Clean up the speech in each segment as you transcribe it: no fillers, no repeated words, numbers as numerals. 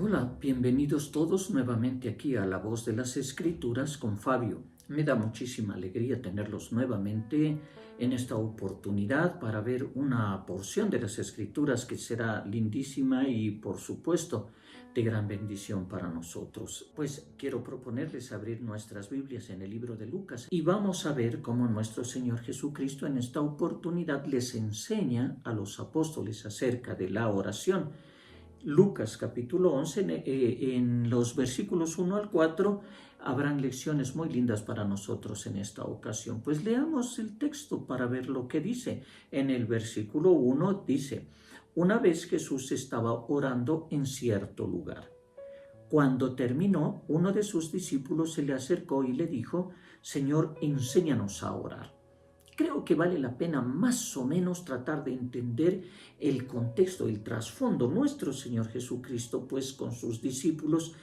Hola, bienvenidos todos nuevamente aquí a La Voz de las Escrituras con Fabio. Me da muchísima alegría tenerlos nuevamente en esta oportunidad para ver una porción de las Escrituras que será lindísima y, por supuesto, de gran bendición para nosotros. Pues quiero proponerles abrir nuestras Biblias en el libro de Lucas y vamos a ver cómo nuestro Señor Jesucristo en esta oportunidad les enseña a los apóstoles acerca de la oración. Lucas capítulo 11, en los versículos 1 al 4, habrán lecciones muy lindas para nosotros en esta ocasión. Pues leamos el texto para ver lo que dice. En el versículo 1 dice: una vez Jesús estaba orando en cierto lugar. Cuando terminó, uno de sus discípulos se le acercó y le dijo: Señor, enséñanos a orar. Creo que vale la pena más o menos tratar de entender el contexto, el trasfondo. Nuestro Señor Jesucristo, pues con sus discípulos,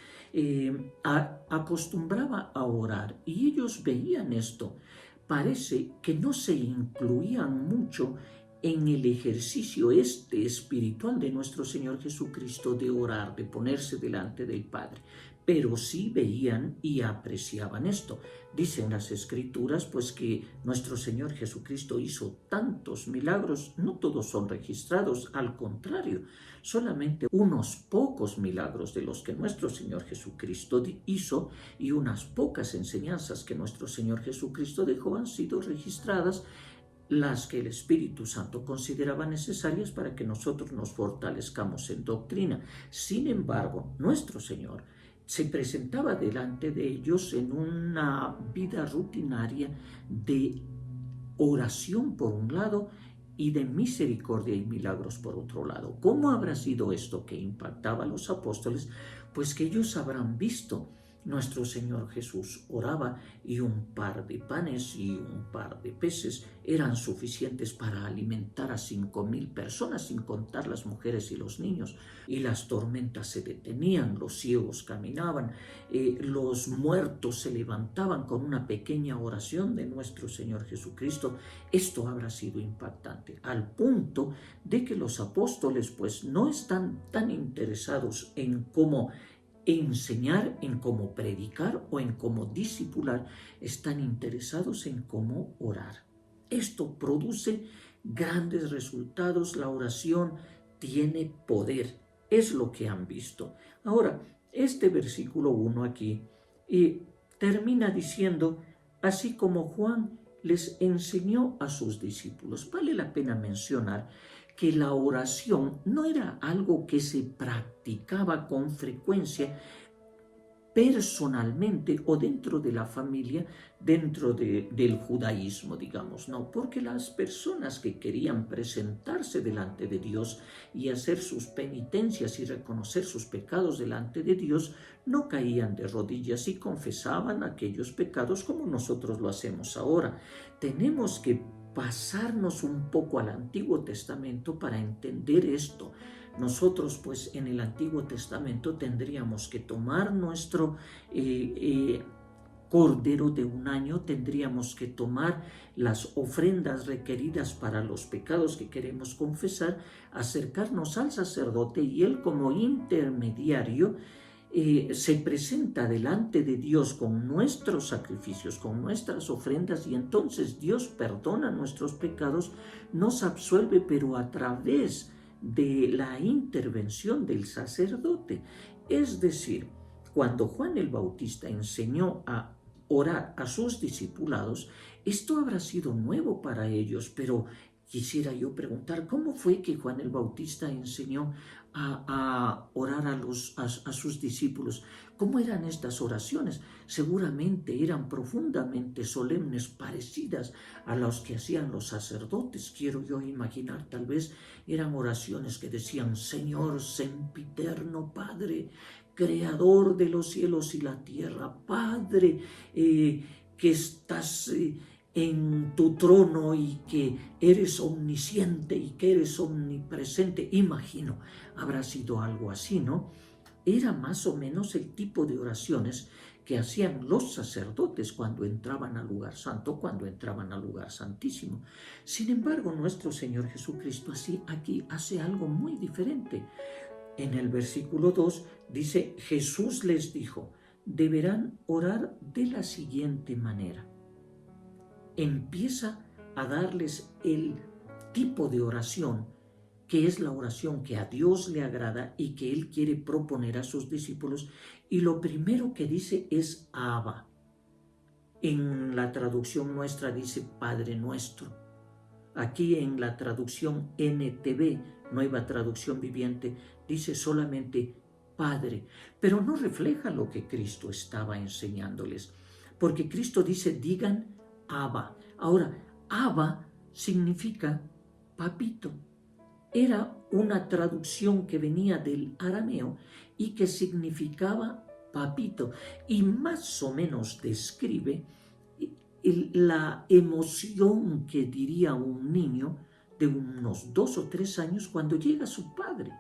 acostumbraba a orar y ellos veían esto. Parece que no se incluían mucho en el ejercicio espiritual de nuestro Señor Jesucristo de orar, de ponerse delante del Padre, pero sí veían y apreciaban esto. Dicen las Escrituras pues que nuestro Señor Jesucristo hizo tantos milagros, no todos son registrados, al contrario, solamente unos pocos milagros de los que nuestro Señor Jesucristo hizo y unas pocas enseñanzas que nuestro Señor Jesucristo dejó han sido registradas, las que el Espíritu Santo consideraba necesarias para que nosotros nos fortalezcamos en doctrina. Sin embargo, nuestro Señor se presentaba delante de ellos en una vida rutinaria de oración por un lado y de misericordia y milagros por otro lado. ¿Cómo habrá sido esto que impactaba a los apóstoles? Pues que ellos habrán visto nuestro Señor Jesús oraba y un par de panes y un par de peces eran suficientes para alimentar a 5,000 personas, sin contar las mujeres y los niños. Y las tormentas se detenían, los ciegos caminaban, los muertos se levantaban con una pequeña oración de nuestro Señor Jesucristo. Esto habrá sido impactante, al punto de que los apóstoles pues no están tan interesados en cómo enseñar, en cómo predicar o en cómo discipular, están interesados en cómo orar. Esto produce grandes resultados. La oración tiene poder, es lo que han visto. Ahora, este versículo 1 aquí termina diciendo: así como Juan les enseñó a sus discípulos. Vale la pena mencionar que la oración no era algo que se practicaba con frecuencia personalmente o dentro de la familia, dentro del judaísmo, digamos, no, porque las personas que querían presentarse delante de Dios y hacer sus penitencias y reconocer sus pecados delante de Dios, no caían de rodillas y confesaban aquellos pecados como nosotros lo hacemos ahora. Tenemos que pasarnos un poco al Antiguo Testamento para entender esto. Nosotros pues en el Antiguo Testamento tendríamos que tomar nuestro cordero de un año, tendríamos que tomar las ofrendas requeridas para los pecados que queremos confesar, acercarnos al sacerdote y él como intermediario se presenta delante de Dios con nuestros sacrificios, con nuestras ofrendas, y entonces Dios perdona nuestros pecados, nos absuelve, pero a través de la intervención del sacerdote. Es decir, cuando Juan el Bautista enseñó a orar a sus discipulados, esto habrá sido nuevo para ellos, pero quisiera yo preguntar, ¿cómo fue que Juan el Bautista enseñó a orar a sus discípulos? ¿Cómo eran estas oraciones? Seguramente eran profundamente solemnes, parecidas a las que hacían los sacerdotes. Quiero yo imaginar, tal vez eran oraciones que decían: Señor sempiterno Padre, Creador de los cielos y la tierra, Padre, que estás en tu trono y que eres omnisciente y que eres omnipresente. Imagino, habrá sido algo así, ¿no? Era más o menos el tipo de oraciones que hacían los sacerdotes cuando entraban al lugar santo, cuando entraban al lugar santísimo. Sin embargo, nuestro Señor Jesucristo aquí hace algo muy diferente. En el versículo 2 dice, Jesús les dijo, deberán orar de la siguiente manera. Empieza a darles el tipo de oración que es la oración que a Dios le agrada y que Él quiere proponer a sus discípulos. Y lo primero que dice es Abba. En la traducción nuestra dice Padre Nuestro. Aquí en la traducción NTV, Nueva Traducción Viviente, dice solamente Padre, pero no refleja lo que Cristo estaba enseñándoles, porque Cristo dice, digan Abba. Ahora, Abba significa papito. Era una traducción que venía del arameo y que significaba papito, y más o menos describe la emoción que diría un niño de unos 2 o 3 años cuando llega su padre.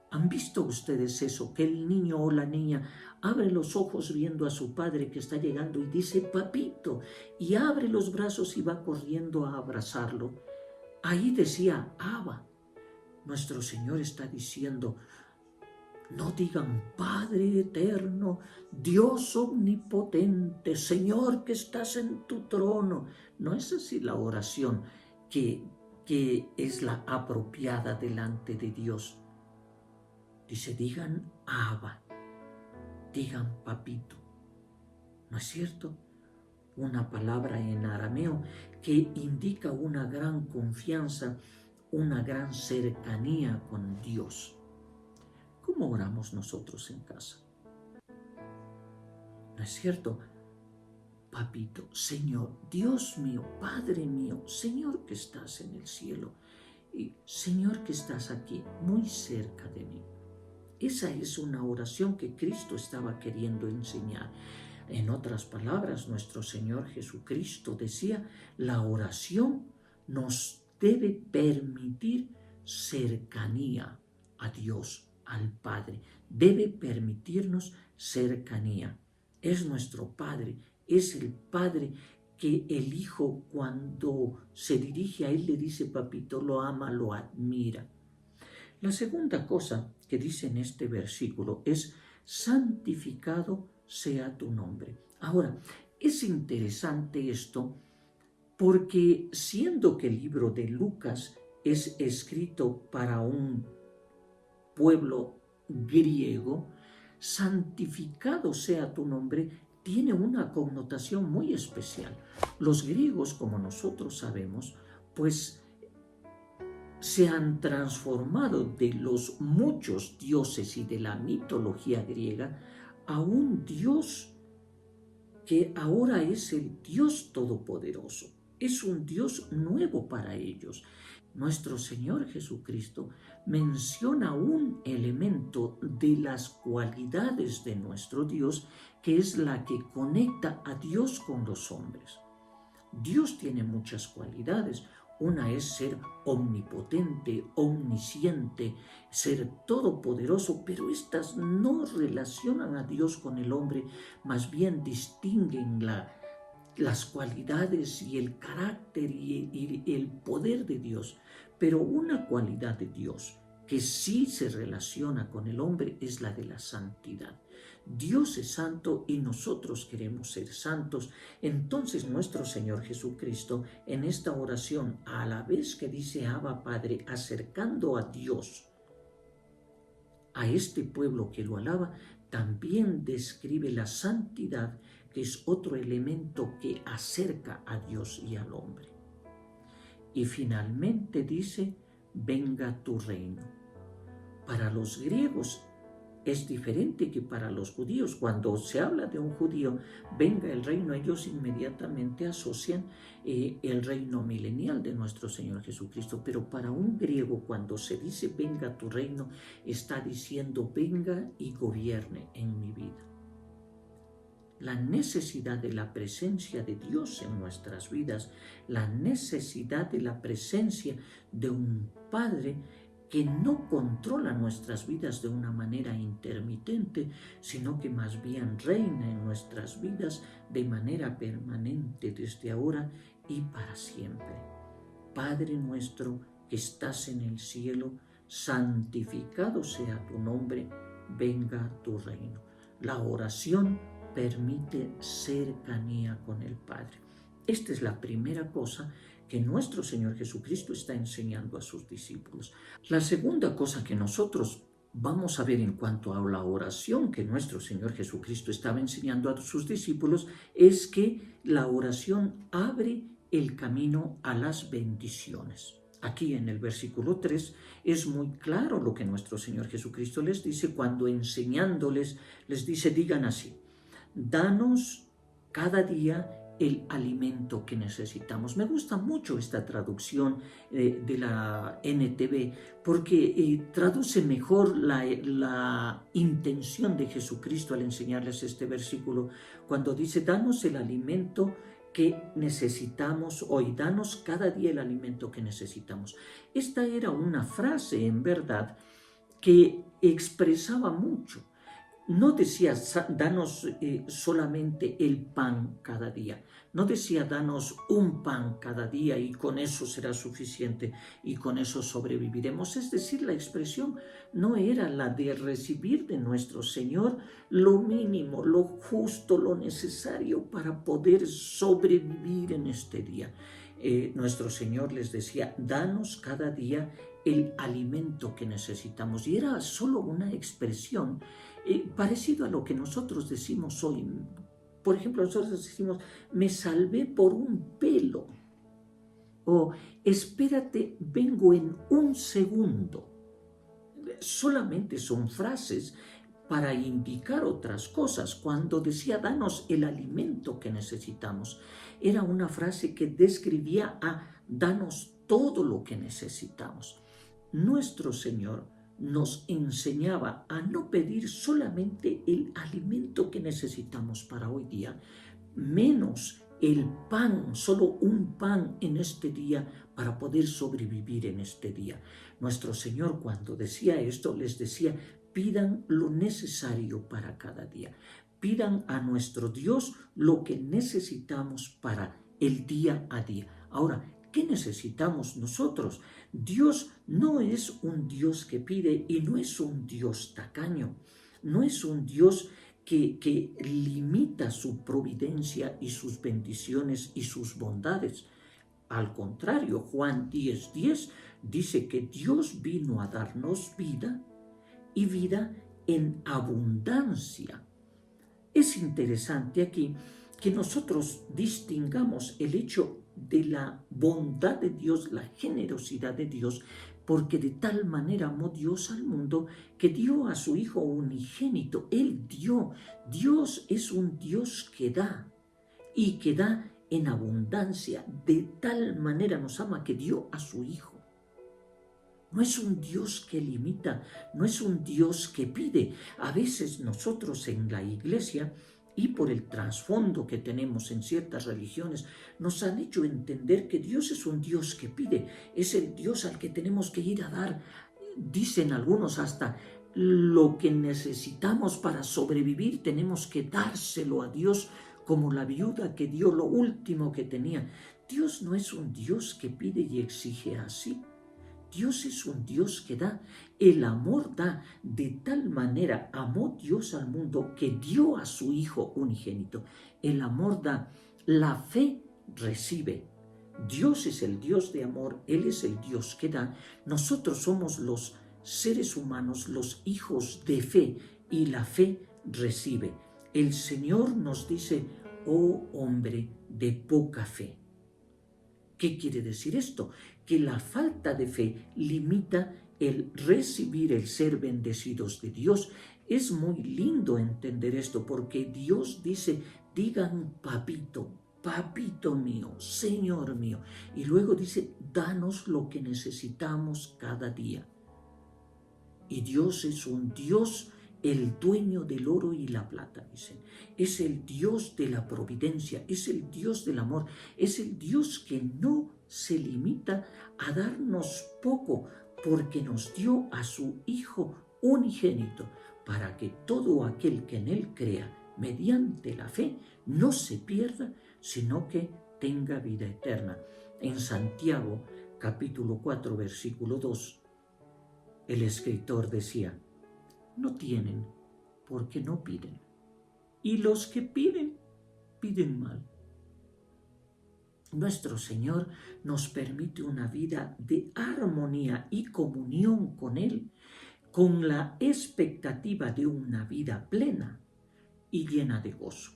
¿Han visto ustedes eso? Que el niño o la niña abre los ojos viendo a su padre que está llegando y dice papito, y abre los brazos y va corriendo a abrazarlo. Ahí decía Abba. Nuestro Señor está diciendo, no digan Padre eterno, Dios omnipotente, Señor que estás en tu trono. No es así la oración que es la apropiada delante de Dios. Dice, digan Abba, digan papito. ¿No es cierto? Una palabra en arameo que indica una gran confianza, una gran cercanía con Dios. ¿Cómo oramos nosotros en casa? ¿No es cierto? Papito, Señor, Dios mío, Padre mío, Señor que estás en el cielo y Señor que estás aquí, muy cerca de mí. Esa es una oración que Cristo estaba queriendo enseñar. En otras palabras, nuestro Señor Jesucristo decía, la oración nos debe permitir cercanía a Dios, al Padre. Debe permitirnos cercanía. Es nuestro Padre, es el Padre que el Hijo cuando se dirige a Él le dice, papito, lo ama, lo admira. La segunda cosa que dice en este versículo es, santificado sea tu nombre. Ahora, es interesante esto porque siendo que el libro de Lucas es escrito para un pueblo griego, santificado sea tu nombre, tiene una connotación muy especial. Los griegos, como nosotros sabemos, pues se han transformado de los muchos dioses y de la mitología griega a un Dios que ahora es el Dios Todopoderoso. Es un Dios nuevo para ellos. Nuestro Señor Jesucristo menciona un elemento de las cualidades de nuestro Dios, que es la que conecta a Dios con los hombres. Dios tiene muchas cualidades. Una es ser omnipotente, omnisciente, ser todopoderoso, pero estas no relacionan a Dios con el hombre, más bien distinguen las cualidades y el carácter y el poder de Dios. Pero una cualidad de Dios que sí se relaciona con el hombre es la de la santidad. Dios es santo y nosotros queremos ser santos. Entonces nuestro Señor Jesucristo en esta oración, a la vez que dice Abba Padre, acercando a Dios a este pueblo que lo alaba, también describe la santidad, que es otro elemento que acerca a Dios y al hombre. Y finalmente dice, venga tu reino. Para los griegos es diferente que para los judíos. Cuando se habla de un judío, venga el reino, ellos inmediatamente asocian el reino milenial de nuestro Señor Jesucristo. Pero para un griego, cuando se dice venga tu reino, está diciendo venga y gobierne en mi vida. La necesidad de la presencia de Dios en nuestras vidas, la necesidad de la presencia de un Padre que no controla nuestras vidas de una manera intermitente, sino que más bien reina en nuestras vidas de manera permanente desde ahora y para siempre. Padre nuestro que estás en el cielo, santificado sea tu nombre, venga tu reino. La oración permite cercanía con el Padre. Esta es la primera cosa que nuestro Señor Jesucristo está enseñando a sus discípulos. La segunda cosa que nosotros vamos a ver en cuanto a la oración que nuestro Señor Jesucristo estaba enseñando a sus discípulos es que la oración abre el camino a las bendiciones. Aquí en el versículo 3 es muy claro lo que nuestro Señor Jesucristo les dice cuando enseñándoles, les dice, digan así, danos cada día el alimento que necesitamos. Me gusta mucho esta traducción de la NTV porque traduce mejor la intención de Jesucristo al enseñarles este versículo cuando dice, danos el alimento que necesitamos hoy, danos cada día el alimento que necesitamos. Esta era una frase, en verdad, que expresaba mucho. No decía, danos solamente el pan cada día. No decía, danos un pan cada día y con eso será suficiente y con eso sobreviviremos. Es decir, la expresión no era la de recibir de nuestro Señor lo mínimo, lo justo, lo necesario para poder sobrevivir en este día. Nuestro Señor les decía, danos cada día el alimento que necesitamos. Y era solo una expresión parecido a lo que nosotros decimos hoy. Por ejemplo, nosotros decimos, me salvé por un pelo. O espérate, vengo en un segundo. Solamente son frases para indicar otras cosas. Cuando decía, danos el alimento que necesitamos, era una frase que describía a danos todo lo que necesitamos. Nuestro Señor nos enseñaba a no pedir solamente el alimento que necesitamos para hoy día, menos el pan, solo un pan en este día para poder sobrevivir en este día. Nuestro Señor cuando decía esto les decía, pidan lo necesario para cada día. Pidan a nuestro Dios lo que necesitamos para el día a día. Ahora, ¿qué necesitamos nosotros? Dios no es un Dios que pide y no es un Dios tacaño. No es un Dios que limita su providencia y sus bendiciones y sus bondades. Al contrario, Juan 10:10 dice que Dios vino a darnos vida y vida en abundancia. Es interesante aquí que nosotros distingamos el hecho de la bondad de Dios, la generosidad de Dios, porque de tal manera amó Dios al mundo que dio a su Hijo unigénito. Él dio. Dios es un Dios que da y que da en abundancia. De tal manera nos ama que dio a su Hijo. No es un Dios que limita, no es un Dios que pide. A veces nosotros en la iglesia y por el trasfondo que tenemos en ciertas religiones, nos han hecho entender que Dios es un Dios que pide, es el Dios al que tenemos que ir a dar, dicen algunos hasta, lo que necesitamos para sobrevivir tenemos que dárselo a Dios como la viuda que dio lo último que tenía. Dios no es un Dios que pide y exige así. Dios es un Dios que da. El amor da. De tal manera amó Dios al mundo que dio a su Hijo unigénito. El amor da. La fe recibe. Dios es el Dios de amor. Él es el Dios que da. Nosotros somos los seres humanos, los hijos de fe. Y la fe recibe. El Señor nos dice, oh hombre de poca fe. ¿Qué quiere decir esto? Que la falta de fe limita el recibir, el ser bendecidos de Dios. Es muy lindo entender esto porque Dios dice, digan papito, papito mío, Señor mío. Y luego dice, danos lo que necesitamos cada día. Y Dios es un Dios, el dueño del oro y la plata, dicen. Es el Dios de la providencia, es el Dios del amor, es el Dios que no se limita a darnos poco, porque nos dio a su Hijo unigénito, para que todo aquel que en Él crea, mediante la fe, no se pierda, sino que tenga vida eterna. En Santiago, capítulo 4, versículo 2, El escritor decía, no tienen porque no piden. Y los que piden, piden mal. Nuestro Señor nos permite una vida de armonía y comunión con Él, con la expectativa de una vida plena y llena de gozo.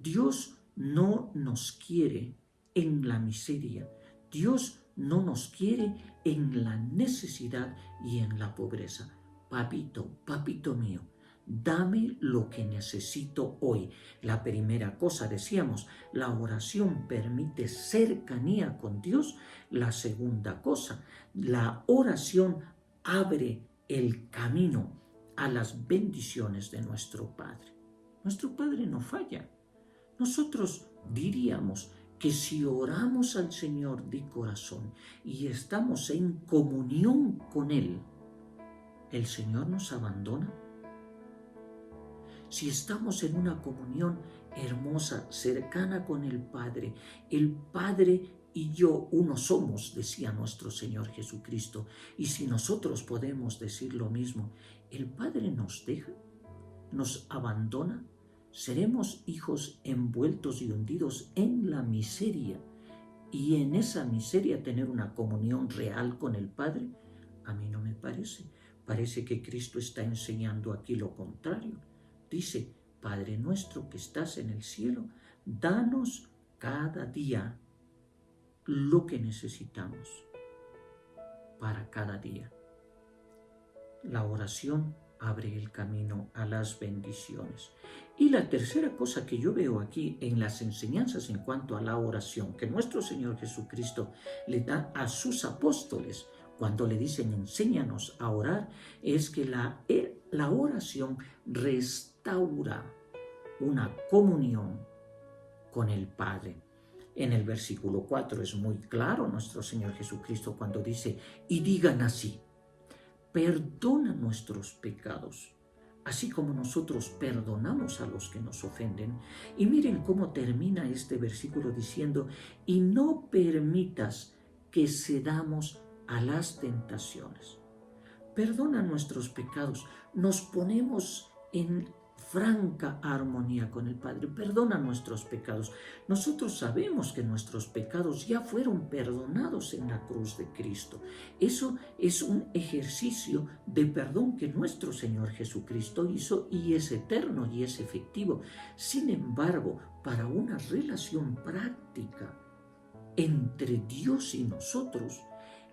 Dios no nos quiere en la miseria. Dios no nos quiere en la necesidad y en la pobreza. Papito, papito mío, dame lo que necesito hoy. La primera cosa, decíamos, la oración permite cercanía con Dios. La segunda cosa, la oración abre el camino a las bendiciones de nuestro Padre. Nuestro Padre no falla. Nosotros diríamos que si oramos al Señor de corazón y estamos en comunión con Él, ¿el Señor nos abandona? Si estamos en una comunión hermosa, cercana con el Padre y yo uno somos, decía nuestro Señor Jesucristo, y si nosotros podemos decir lo mismo, ¿el Padre nos deja? ¿Nos abandona? ¿Seremos hijos envueltos y hundidos en la miseria y en esa miseria tener una comunión real con el Padre? A mí no me parece. Parece que Cristo está enseñando aquí lo contrario. Dice, Padre nuestro que estás en el cielo, danos cada día lo que necesitamos para cada día. La oración abre el camino a las bendiciones. Y la tercera cosa que yo veo aquí en las enseñanzas en cuanto a la oración que nuestro Señor Jesucristo le da a sus apóstoles cuando le dicen enséñanos a orar, es que la oración restaura una comunión con el Padre. En el versículo 4 es muy claro nuestro Señor Jesucristo cuando dice, y digan así, perdona nuestros pecados, así como nosotros perdonamos a los que nos ofenden. Y miren cómo termina este versículo diciendo, y no permitas que cedamos a las tentaciones. Perdona nuestros pecados, nos ponemos en franca armonía con el Padre, perdona nuestros pecados. Nosotros sabemos que nuestros pecados ya fueron perdonados en la cruz de Cristo. Eso es un ejercicio de perdón que nuestro Señor Jesucristo hizo y es eterno y es efectivo. Sin embargo, para una relación práctica entre Dios y nosotros,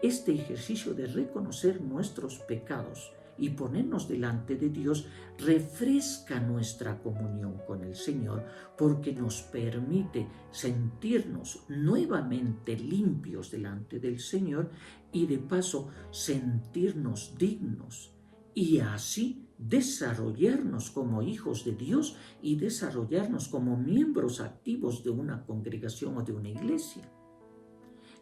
este ejercicio de reconocer nuestros pecados y ponernos delante de Dios refresca nuestra comunión con el Señor porque nos permite sentirnos nuevamente limpios delante del Señor y de paso sentirnos dignos y así desarrollarnos como hijos de Dios y desarrollarnos como miembros activos de una congregación o de una iglesia.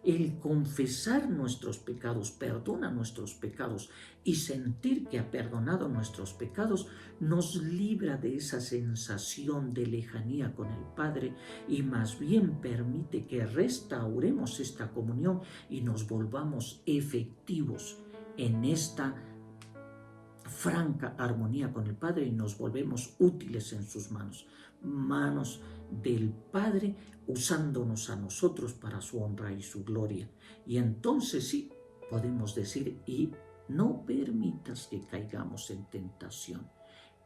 El confesar nuestros pecados, perdona nuestros pecados y sentir que ha perdonado nuestros pecados nos libra de esa sensación de lejanía con el Padre y más bien permite que restauremos esta comunión y nos volvamos efectivos en esta franca armonía con el Padre y nos volvemos útiles en sus manos del Padre, usándonos a nosotros para su honra y su gloria. Y entonces sí, podemos decir, y no permitas que caigamos en tentación.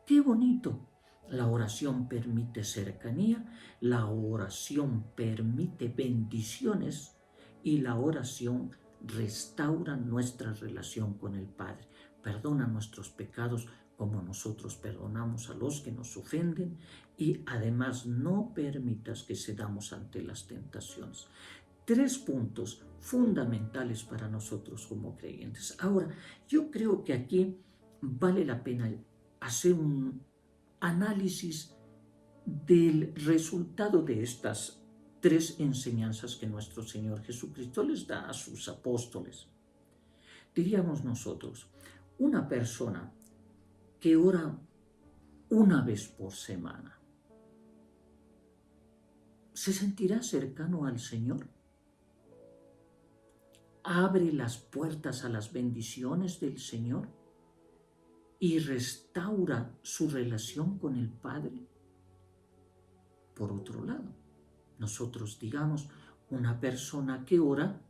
¡Qué bonito! La oración permite cercanía, la oración permite bendiciones y la oración restaura nuestra relación con el Padre. Perdona nuestros pecados como nosotros perdonamos a los que nos ofenden y además no permitas que cedamos ante las tentaciones. 3 puntos fundamentales para nosotros como creyentes. Ahora, yo creo que aquí vale la pena hacer un análisis del resultado de estas 3 enseñanzas que nuestro Señor Jesucristo les da a sus apóstoles. Diríamos nosotros, una persona que ora una vez por semana, ¿se sentirá cercano al Señor? abre las puertas a las bendiciones del Señor y restaura su relación con el Padre. Por otro lado, nosotros digamos, una persona que ora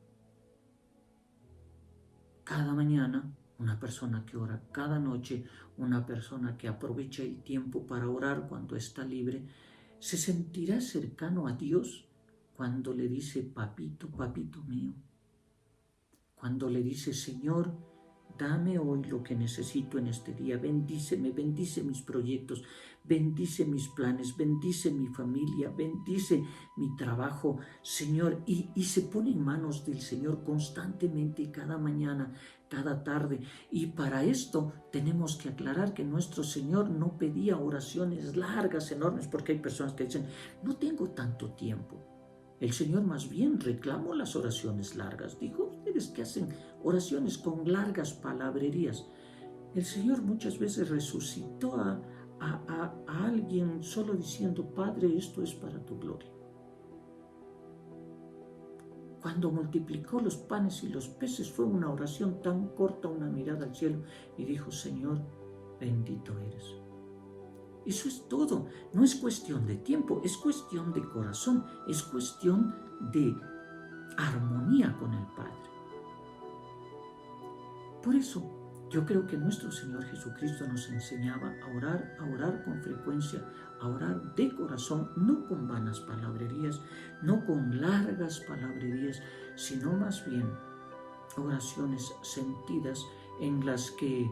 cada mañana, una persona que ora cada noche, una persona que aprovecha el tiempo para orar cuando está libre, se sentirá cercano a Dios cuando le dice, papito, papito mío. Cuando le dice, Señor, dame hoy lo que necesito en este día, bendíceme, bendice mis proyectos, bendice mis planes, bendice mi familia, bendice mi trabajo, Señor, y se pone en manos del Señor constantemente, cada mañana, cada tarde. Y para esto tenemos que aclarar que nuestro Señor no pedía oraciones largas, enormes, porque hay personas que dicen, no tengo tanto tiempo. El Señor más bien reclamó las oraciones largas. Dijo, ustedes que hacen oraciones con largas palabrerías. El Señor muchas veces resucitó a alguien solo diciendo, Padre, esto es para tu gloria. Cuando multiplicó los panes y los peces fue una oración tan corta, una mirada al cielo, y dijo, Señor, bendito eres. Eso es todo. No es cuestión de tiempo, es cuestión de corazón, es cuestión de armonía con el Padre. Por eso, yo creo que nuestro Señor Jesucristo nos enseñaba a orar con frecuencia, a orar de corazón, no con vanas palabrerías, no con largas palabrerías, sino más bien oraciones sentidas en las que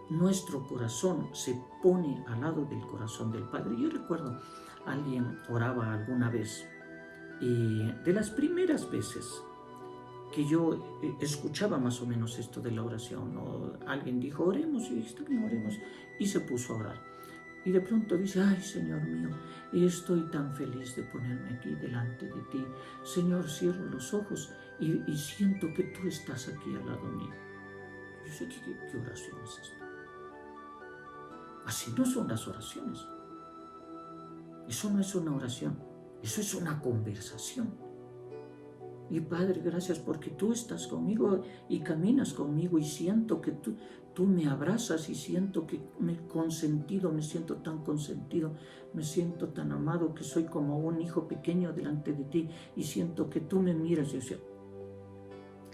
nuestro corazón se pone al lado del corazón del Padre. Yo recuerdo, alguien oraba alguna vez, y de las primeras veces que yo escuchaba más o menos esto de la oración, ¿no? Alguien dijo, oremos, y está bien, oremos, y se puso a orar. Y de pronto dice, ay, Señor mío, estoy tan feliz de ponerme aquí delante de ti. Señor, cierro los ojos y siento que tú estás aquí al lado mío. Yo sé ¿qué oración es esta? Así no son las oraciones. Eso no es una oración, eso es una conversación. Y Padre, gracias porque tú estás conmigo y caminas conmigo y siento que tú me abrazas y siento que me siento tan consentido, me siento tan amado que soy como un hijo pequeño delante de ti y siento que tú me miras. Y yo decía,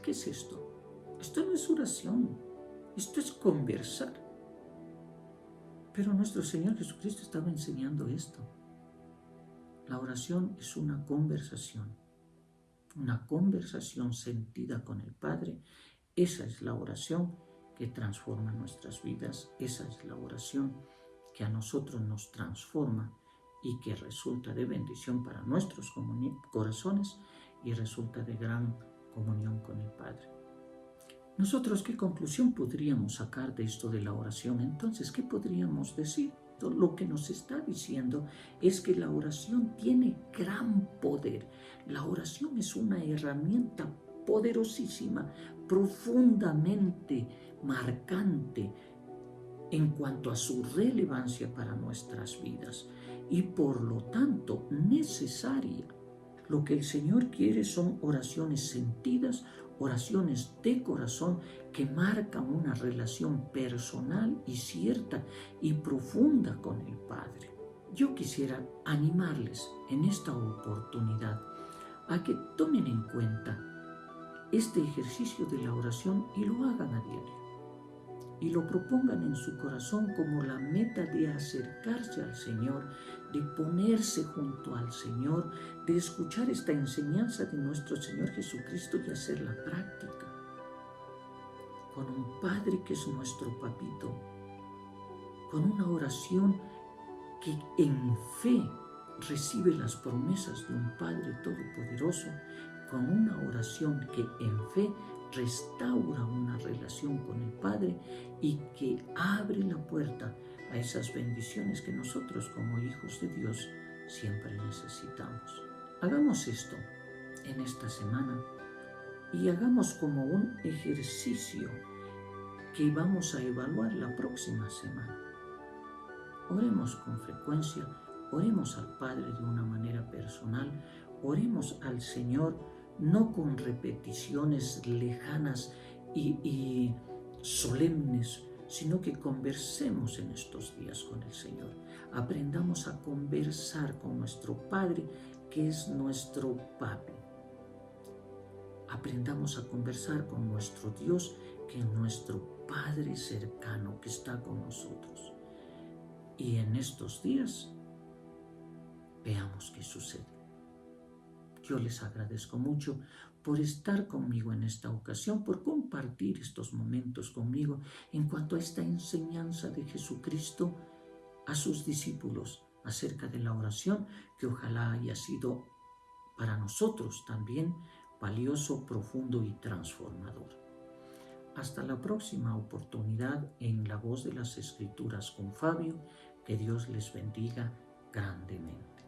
¿qué es esto? Esto no es oración, esto es conversar. Pero nuestro Señor Jesucristo estaba enseñando esto. La oración es una conversación sentida con el Padre. Esa es la oración que transforma nuestras vidas. Esa es la oración que a nosotros nos transforma y que resulta de bendición para nuestros corazones y resulta de gran comunión con el Padre. Nosotros, ¿qué conclusión podríamos sacar de esto de la oración? Entonces, ¿qué podríamos decir? Lo que nos está diciendo es que la oración tiene gran poder. La oración es una herramienta poderosísima, profundamente marcante en cuanto a su relevancia para nuestras vidas y por lo tanto necesaria. Lo que el Señor quiere son oraciones sentidas, oraciones de corazón que marcan una relación personal y cierta y profunda con el Padre. Yo quisiera animarles en esta oportunidad a que tomen en cuenta este ejercicio de la oración y lo hagan a diario. Y lo propongan en su corazón como la meta de acercarse al Señor, de ponerse junto al Señor, de escuchar esta enseñanza de nuestro Señor Jesucristo y hacerla práctica. Con un Padre que es nuestro papito, con una oración que en fe recibe las promesas de un Padre todopoderoso, con una oración que en fe restaura una relación con el Padre y que abre la puerta a esas bendiciones que nosotros como hijos de Dios siempre necesitamos. Hagamos esto en esta semana y hagamos como un ejercicio que vamos a evaluar la próxima semana. Oremos con frecuencia, oremos al Padre de una manera personal, oremos al Señor no con repeticiones lejanas y solemnes, sino que conversemos en estos días con el Señor. Aprendamos a conversar con nuestro Padre, que es nuestro Papi. Aprendamos a conversar con nuestro Dios, que es nuestro Padre cercano, que está con nosotros. Y en estos días, veamos qué sucede. Yo les agradezco mucho por estar conmigo en esta ocasión, por compartir estos momentos conmigo en cuanto a esta enseñanza de Jesucristo a sus discípulos acerca de la oración, que ojalá haya sido para nosotros también valioso, profundo y transformador. Hasta la próxima oportunidad en La Voz de las Escrituras con Fabio. Que Dios les bendiga grandemente.